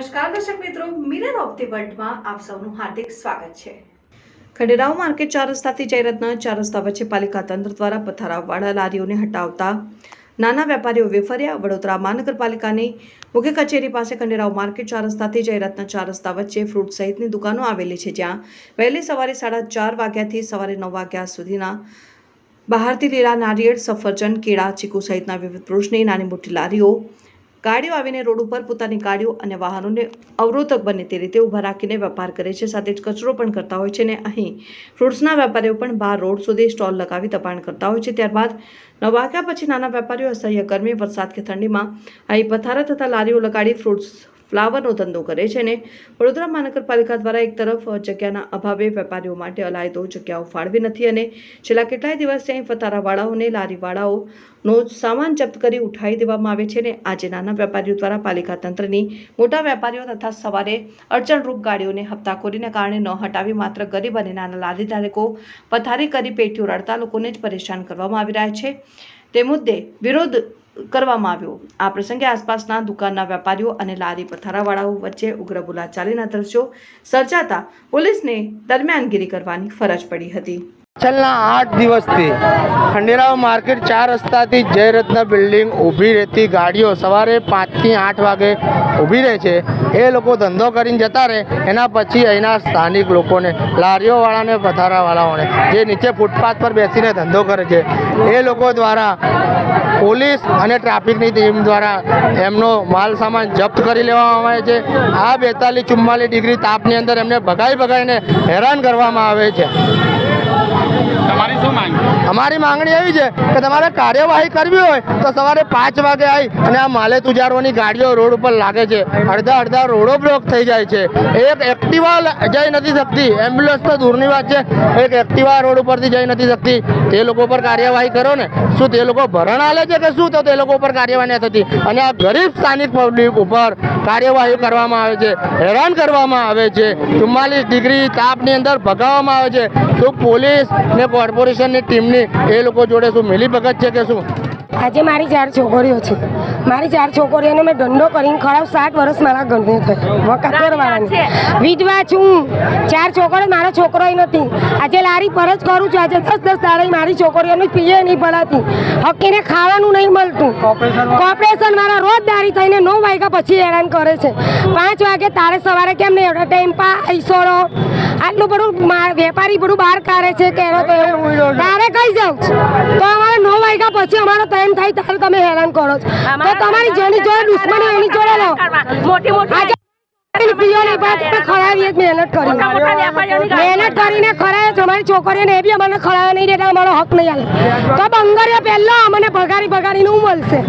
નમસ્કાર દર્શક મિત્રો, મિરર ઓફ ધી વર્લ્ડમાં આપ સૌનું હાર્દિક સ્વાગત છે। ખંડેરાવ માર્કેટ 4 રસ્તાથી જયરત્ન 4 રસ્તા વચ્ચે પાલિકા તંત્ર દ્વારા પથારાવાળા લારીઓને હટાવતા નાના વેપારીઓ વેફર્યા। વડોદરા મહાનગરપાલિકાની મુખ્ય કચેરી પાસે ખંડેરાવ માર્કેટ 4 રસ્તાથી જયરત્ન 4 રસ્તા વચ્ચે ફ્રૂટ સહિતની દુકાનો આવેલી છે, જ્યાં વહેલી સવારે 4:30 વાગ્યાથી સવારે 9 વાગ્યા સુધીના બહારથી લીલા નારિયેળ, સફરજન, કેળા, ચીકુ સહિતના વિવિધ ફ્રૂટ્સની નાની મોટી લારીઓ ગાડીઓ આવીને રોડ ઉપર પોતાની ગાડીઓ અને વાહનોને અવરોધક બને તે રીતે ઊભા રાખીને વેપાર કરે છે, સાથે જ કચરો પણ કરતા હોય છે અને અહીં ફ્રૂટ્સના વેપારીઓ પણ બહાર રોડ સુધી સ્ટોલ લગાવી દબાણ કરતા હોય છે। ત્યારબાદ 9 વાગ્યા પછી નાના વેપારીઓ અસહ્ય ગરમી, વરસાદ કે ઠંડીમાં અહીં પથારા થતા લારીઓ લગાડી ફ્રૂટ્સ ફ્લાવરનો ધંધો કરે છે અને વડોદરા મહાનગરપાલિકા દ્વારા એક તરફ જગ્યાના અભાવે વેપારીઓ માટે અલાયદો જગ્યાઓ ફાળવી નથી અને છેલ્લા કેટલાય દિવસથી અહીં પથારાવાળાઓને લારીવાળાઓનો સામાન જપ્ત કરી ઉઠાવી દેવામાં આવે છે અને આજે નાના વેપારીઓ દ્વારા પાલિકા તંત્રની મોટા વેપારીઓ તથા સવારે અડચણરૂપ ગાડીઓને હપ્તાખોરીને કારણે ન હટાવી માત્ર ગરીબ અને નાના લારી ધારકો પથારી કરી પેટીઓ રડતા લોકોને જ પરેશાન કરવામાં આવી રહ્યા છે, તે મુદ્દે વિરોધ કરવામાં આવ્યો। આ પ્રસંગે આસપાસના દુકાનના વેપારીઓ અને લારી પથારાવાળાઓ વચ્ચે ઉગ્ર બોલાચાલીના દ્રશ્યો સર્જાતા પોલીસને દરમિયાનગીરી કરવાની ફરજ પડી હતી। છેલ્લા 8 દિવસથી ખંડેરાવ માર્કેટ 4 રસ્તાથી જયરત્ન બિલ્ડિંગ ઊભી રહેતી ગાડીઓ સવારે 5 થી 8 વાગે ઊભી રહે છે। એ લોકો ધંધો કરીને જતા રહે, એના પછી અહીંના સ્થાનિક લોકોને, લારીઓવાળાને, પથારાવાળાઓને જે નીચે ફૂટપાથ પર બેસીને ધંધો કરે છે, એ લોકો દ્વારા પોલીસ અને ટ્રાફિકની ટીમ દ્વારા એમનો માલ સામાન જપ્ત કરી લેવામાં આવે છે। આ 42-44 ડિગ્રી તાપની અંદર એમને ભગાઈને હેરાન કરવામાં આવે છે। અમારી માંગણી એવી છે કે તમારે કાર્યવાહી કરવી હોય તો સવારે 5 વાગે આવી અને આ માલે તુજારોની ગાડીઓ રોડ ઉપર લાગે છે, અડધા રોડો બ્લોક થઈ જાય છે, એક એક્ટિવા જઈ નથી શકતી, એમ્બ્યુલન્સ તો દૂરની વાત છે, એક એક્ટિવા રોડ ઉપરથી જઈ નથી શકતી। તે લોકો પર કાર્યવાહી કરો ને, શું તે લોકો ભરણ આલે છે કે શું? તો તે લોકો ઉપર કાર્યવાહી નથી થતી અને આ ગરીબ સ્થાનિક પબ્લિક ઉપર કાર્યવાહી કરવામાં આવે છે, હેરાન કરવામાં આવે છે, 44 ડિગ્રી તાપની અંદર ભગાવવામાં આવે છે। શું પોલીસ ને કોર્પોરેશનની ટીમની એ લોકો જોડે શું મિલીભગત છે કે શું? આજે મારી 4 છોકરીઓ છે, મારી 4 છોકરીઓને મેં ધંધો કરીને ખરાબ 7 વર્ષ મારા ઘરને થઈ વકાતરવાળાની વિધવા છું। 4 છોકરીઓ, મારા છોકરોય નથી। આજે લારી પર જ કરું છું। આજે 10 દાડે મારી છોકરીઓને પીએ નહીં ભરાતી, હકીને ખાવાનું નહીં મળતું। કોર્પોરેશન મારા રોજ દારી થઈને 9 વાગ્યા પછી હેરાન કરે છે। 5 વાગે તારે સવારે કેમ નહીં એવડા ટાઈમ પા ઈસોરો આટલું બધું વેપારી બધું બહાર કાઢે છે કે તારે કઈ જાઉં તો અમારે 9 વાગ્યા પછી અમારો ટાઈમ થાય ત્યારે તમે હેરાન કરો છો, તો તમારી જેની જોડે દુશ્મની એની જોડે લો। મહેનત કરીને ખરાય અમારી છોકરીઓને એ બી અમને ખરાવા નહીં દેતા, અમારો હક નહીં આલે તો બંગરિયા પહેલા અમને ભગાડીને મળશે।